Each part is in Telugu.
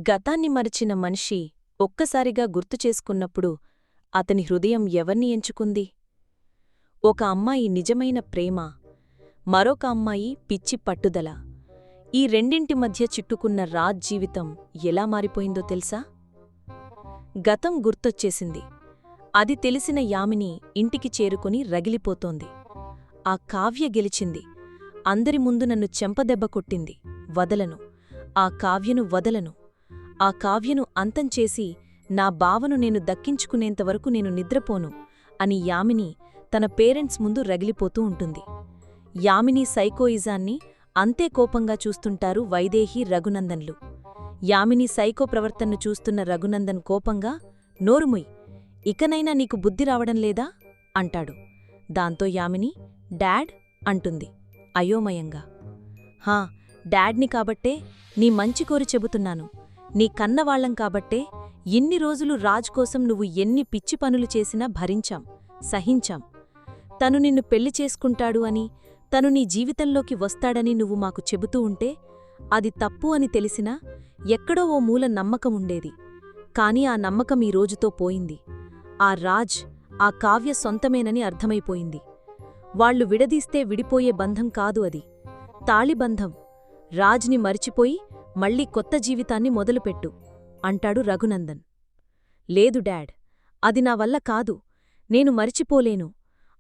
గతాన్ని మరచిన మనిషి ఒక్కసారిగా గుర్తుచేసుకున్నప్పుడు అతని హృదయం ఎవర్ని ఎంచుకుంది? ఒక అమ్మాయి నిజమైన ప్రేమ, మరొక అమ్మాయి పిచ్చి పట్టుదల. ఈ రెండింటి మధ్య చిట్టుకున్న రాజ్ జీవితం ఎలా మారిపోయిందో తెలుసా? గతం గుర్తొచ్చేసింది. అది తెలిసిన యామిని ఇంటికి చేరుకుని రగిలిపోతోంది. ఆ కావ్య గెలిచింది. అందరి ముందు నన్ను చెంపదెబ్బ కొట్టింది, వదలను. ఆ కావ్యను వదలను. ఆ కావ్యను అంతంచేసి నా బావను నేను దక్కించుకునేంతవరకు నేను నిద్రపోను అని యామిని తన పేరెంట్స్ ముందు రగిలిపోతూ ఉంటుంది. యామిని సైకోయిజాన్ని అంతే కోపంగా చూస్తుంటారు వైదేహి, రఘునందన్లు. యామిని సైకో ప్రవర్తనను చూస్తున్న రఘునందన్ కోపంగా, నోరుముయ్, ఇకనైనా నీకు బుద్ధి రావడం లేదా అంటాడు. దాంతో యామిని డాడ్ అంటుంది అయోమయంగా. హా, డాడ్ని కాబట్టే నీ మంచి కోరి చెబుతున్నాను. నీ కన్నవాళ్లం కాబట్టే ఇన్ని రోజులు రాజ్ కోసం నువ్వు ఎన్ని పిచ్చి పనులు చేసినా భరించాం, సహించాం. తను నిన్ను పెళ్లి చేసుకుంటాడు అని, తను నీ జీవితంలోకి వస్తాడని నువ్వు మాకు చెబుతూ ఉంటే అది తప్పు అని తెలిసినా ఎక్కడో ఓ మూల నమ్మకముండేది. కాని ఆ నమ్మకం ఈ రోజుతో పోయింది. ఆ రాజ్, ఆ కావ్య సొంతమేనని అర్థమైపోయింది. వాళ్లు విడదీస్తే విడిపోయే బంధం కాదు అది, తాళిబంధం. రాజ్ని మరిచిపోయి మళ్లీ కొత్త జీవితాన్ని మొదలుపెట్టు అంటాడు రఘునందన్. లేదు డాడ్, అది నా వల్ల కాదు. నేను మరిచిపోలేను.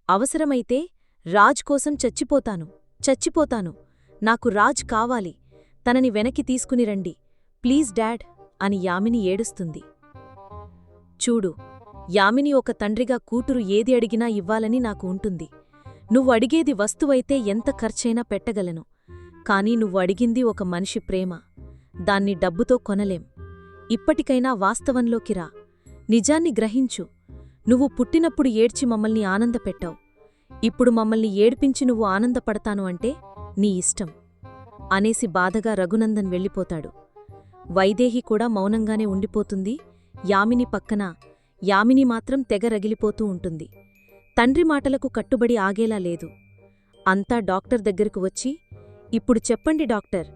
అవసరమైతే రాజ్ కోసం చచ్చిపోతాను. నాకు రాజ్ కావాలి. తనని వెనక్కి తీసుకుని రండి, ప్లీజ్ డాడ్ అని యామిని ఏడుస్తుంది. చూడు, యామిని ఒక తండ్రిగా కూతురు ఏది అడిగినా ఇవ్వాలని నాకు ఉంటుంది. నువ్వు అడిగేది వస్తువైతే ఎంత ఖర్చైనా పెట్టగలను. కాని నువ్వు అడిగింది ఒక మనిషి ప్రేమ. దాన్ని డబ్బుతో కొనలేం. ఇప్పటికైనా వాస్తవంలోకి రా. నిజాన్ని గ్రహించు. నువ్వు పుట్టినప్పుడు ఏడ్చి మమ్మల్ని ఆనందపెట్టావు. ఇప్పుడు మమ్మల్ని ఏడ్పించి నువ్వు ఆనందపడతాను అంటే నీ ఇష్టం అనేసి బాధగా రఘునందన్ వెళ్ళిపోతాడు. వైదేహి కూడా మౌనంగానే ఉండిపోతుంది యామిని పక్కన. యామిని మాత్రం తెగ రగిలిపోతూ ఉంటుంది. తండ్రి మాటలకు కట్టుబడి ఆగేలా లేదు. అంతా డాక్టర్ దగ్గరకు వచ్చి, ఇప్పుడు చెప్పండి డాక్టర్,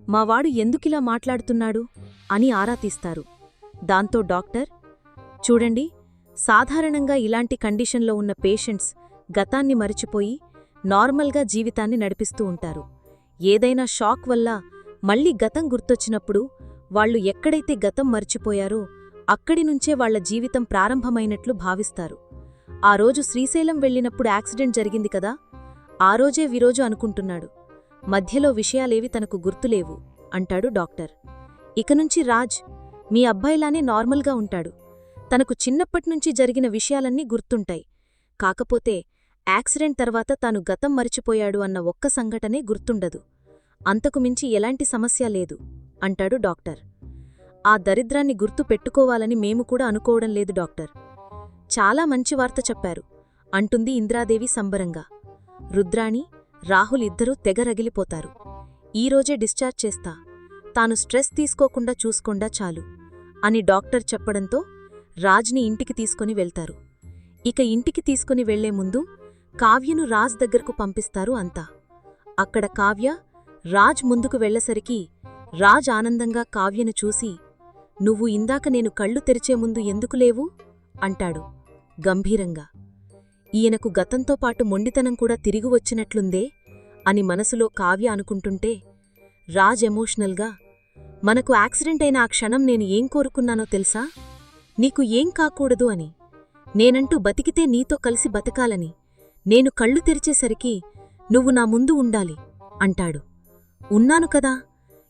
మావాడు ఎందుకిలా మాట్లాడుతున్నాడు అని ఆరా తీస్తారు. దాంతో డాక్టర్, చూడండి, సాధారణంగా ఇలాంటి కండిషన్లో ఉన్న పేషెంట్స్ గతాన్ని మరిచిపోయి నార్మల్గా జీవితాన్ని నడిపిస్తూ ఉంటారు. ఏదైనా షాక్ వల్ల మళ్లీ గతం గుర్తొచ్చినప్పుడు వాళ్లు ఎక్కడైతే గతం మర్చిపోయారో అక్కడినుంచే వాళ్ల జీవితం ప్రారంభమైనట్లు భావిస్తారు. ఆ రోజు శ్రీశైలం వెళ్ళినప్పుడు యాక్సిడెంట్ జరిగింది కదా, ఆ రోజే విరోజు అనుకుంటున్నాడు. మధ్యలో విషయాలేవి తనకు గుర్తులేవు అంటాడు డాక్టర్. ఇకనుంచి రాజ్ మీ అబ్బాయిలానే నార్మల్గా ఉంటాడు. తనకు చిన్నప్పట్నుంచి జరిగిన విషయాలన్నీ గుర్తుంటాయి. కాకపోతే యాక్సిడెంట్ తర్వాత తాను గతం మరిచిపోయాడు అన్న ఒక్క సంఘటనే గుర్తుండదు. అంతకుమించి ఎలాంటి సమస్య లేదు అంటాడు డాక్టర్. ఆ దరిద్రాన్ని గుర్తు పెట్టుకోవాలని మేము కూడా అనుకోవడం లేదు డాక్టర్. చాలా మంచి వార్త చెప్పారు అంటుంది ఇంద్రాదేవి సంబరంగా. రుద్రాణి, రాహుల్ ఇద్దరూ తెగ రగిలిపోతారు. ఈరోజే డిశ్చార్జ్ చేస్తా, తాను స్ట్రెస్ తీసుకోకుండా చూసుకోండా చాలు అని డాక్టర్ చెప్పడంతో రాజ్ని ఇంటికి తీసుకుని వెళ్తారు. ఇక ఇంటికి తీసుకుని వెళ్లే ముందు కావ్యను రాజ్ దగ్గరకు పంపిస్తారు అంతా. అక్కడ కావ్య రాజ్ ముందుకు వెళ్లేసరికి రాజ్ ఆనందంగా కావ్యను చూసి, నువ్వు ఇందాక నేను కళ్ళు తెరిచే ముందు ఎందుకు లేవు అంటాడు గంభీరంగా. ఈయనకు గతంతో పాటు మొండితనం కూడా తిరిగి వచ్చినట్లుందే అని మనసులో కావ్య అనుకుంటుంటే రాజ్ ఎమోషనల్గా, మనకు యాక్సిడెంట్ అయిన ఆ క్షణం నేను ఏం కోరుకున్నానో తెలుసా? నీకు ఏం కాకూడదు అని. నేనంటూ బతికితే నీతో కలిసి బతకాలని. నేను కళ్ళు తెరిచేసరికి నువ్వు నా ముందు ఉండాలి అంటాడు. ఉన్నాను కదా,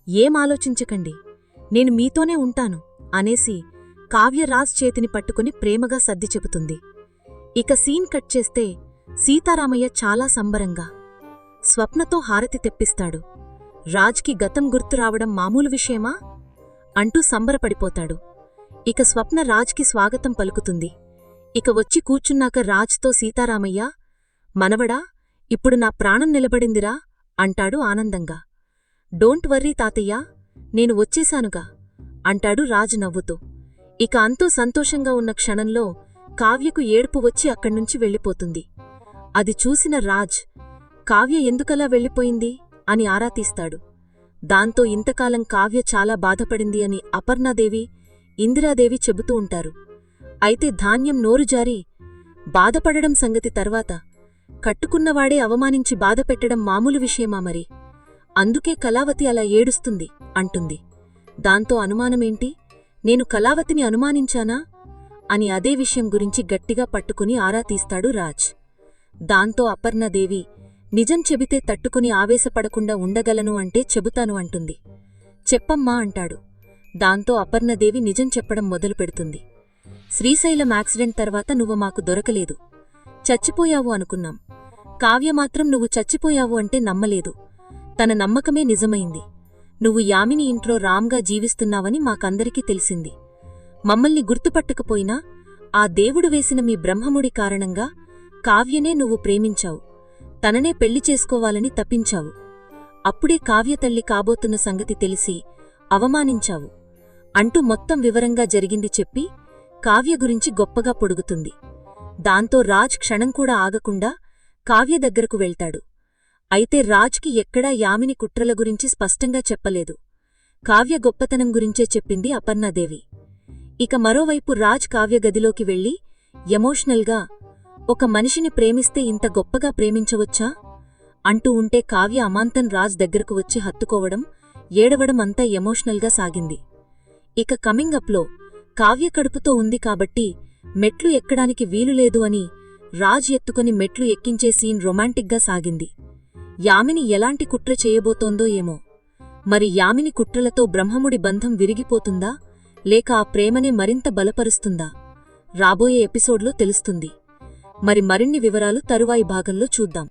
ఏం ఆలోచించకండి, నేను మీతోనే ఉంటాను అనేసి కావ్య రాజ్ చేతిని పట్టుకుని ప్రేమగా సర్ది చెబుతుంది. ఇక సీన్ కట్ చేస్తే సీతారామయ్య చాలా సంబరంగా స్వప్నతో హారతి తెప్పిస్తాడు. రాజ్కి గతం గుర్తు రావడం మామూలు విషయమా అంటూ సంబరపడిపోతాడు. ఇక స్వప్న రాజ్కి స్వాగతం పలుకుతుంది. ఇక వచ్చి కూర్చున్నాక రాజ్తో సీతారామయ్య, మనవడా, ఇప్పుడు నా ప్రాణం నిలబడిందిరా అంటాడు ఆనందంగా. డోంట్ వర్రీ తాతయ్యా, నేను వచ్చేశానుగా అంటాడు రాజ్ నవ్వుతూ. ఇక అంతో సంతోషంగా ఉన్న క్షణంలో కావ్యకు ఏడుపు వచ్చి అక్కడ్నుంచి వెళ్ళిపోతుంది. అది చూసిన రాజ్, కావ్య ఎందుకలా వెళ్ళిపోయింది అని ఆరా తీస్తాడు. దాంతో ఇంతకాలం కావ్య చాలా బాధపడింది అని అపర్ణాదేవి, ఇందిరాదేవి చెబుతూ ఉంటారు. అయితే ధాన్యం నోరుజారి బాధపడడం సంగతి తర్వాత కట్టుకున్నవాడే అవమానించి బాధపెట్టడం మామూలు విషయమా మరి? అందుకే కళావతి అలా ఏడుస్తుంది అంటుంది. దాంతో అనుమానమేంటి? నేను కళావతిని అనుమానించానా అని అదే విషయం గురించి గట్టిగా పట్టుకుని ఆరా తీస్తాడు రాజ్. దాంతో అపర్ణాదేవి, నిజం చెబితే తట్టుకుని ఆవేశపడకుండా ఉండగలను అంటే చెబుతాను అంటుంది. చెప్పమ్మా అంటాడు. దాంతో అపర్ణాదేవి నిజం చెప్పడం మొదలుపెడుతుంది. శ్రీశైలం యాక్సిడెంట్ తర్వాత నువ్వు మాకు దొరకలేదు, చచ్చిపోయావు అనుకున్నాం. కావ్య మాత్రం నువ్వు చచ్చిపోయావు అంటే నమ్మలేదు. తన నమ్మకమే నిజమైంది. నువ్వు యామిని ఇంట్లో రామ్గా జీవిస్తున్నావని మాకందరికీ తెలిసింది. మమ్మల్ని గుర్తుపట్టకపోయినా ఆ దేవుడు వేసిన మీ బ్రహ్మముడి కారణంగా కావ్యనే నువ్వు ప్రేమించావు, తననే పెళ్లి చేసుకోవాలని తప్పించావు. అప్పుడే కావ్య తల్లి కాబోతున్న సంగతి తెలిసి అవమానించావు అంటూ మొత్తం వివరంగా జరిగింది చెప్పి కావ్య గురించి గొప్పగా పొడుగుతుంది. దాంతో రాజ్ క్షణం కూడా ఆగకుండా కావ్య దగ్గరకు వెళ్తాడు. అయితే రాజ్కి ఎక్కడా యామిని కుట్రల గురించి స్పష్టంగా చెప్పలేదు. కావ్య గొప్పతనం గురించే చెప్పింది అపర్ణాదేవి. ఇక మరోవైపు రాజ్ కావ్య గదిలోకి వెళ్లి ఎమోషనల్గా, ఒక మనిషిని ప్రేమిస్తే ఇంత గొప్పగా ప్రేమించవచ్చా అంటూ ఉంటే కావ్య అమాంతం రాజ్ దగ్గరకు వచ్చి హత్తుకోవడం, ఏడవడం అంతా ఎమోషనల్గా సాగింది. ఇక కమింగ్ అప్లో కావ్య కడుపుతో ఉంది కాబట్టి మెట్లు ఎక్కడానికి వీలులేదు అని రాజ్ ఎత్తుకొని మెట్లు ఎక్కించే సీన్ రొమాంటిక్గా సాగింది. యామిని ఎలాంటి కుట్ర చేయబోతోందో ఏమో. మరి యామిని కుట్రలతో బ్రహ్మముడి బంధం విరిగిపోతుందా, లేక ఆ ప్రేమనే మరింత బలపరుస్తుందా? రాబోయే ఎపిసోడ్లో తెలుస్తుంది. మరి మరిన్ని వివరాలు తరువాయి భాగంలో చూద్దాం.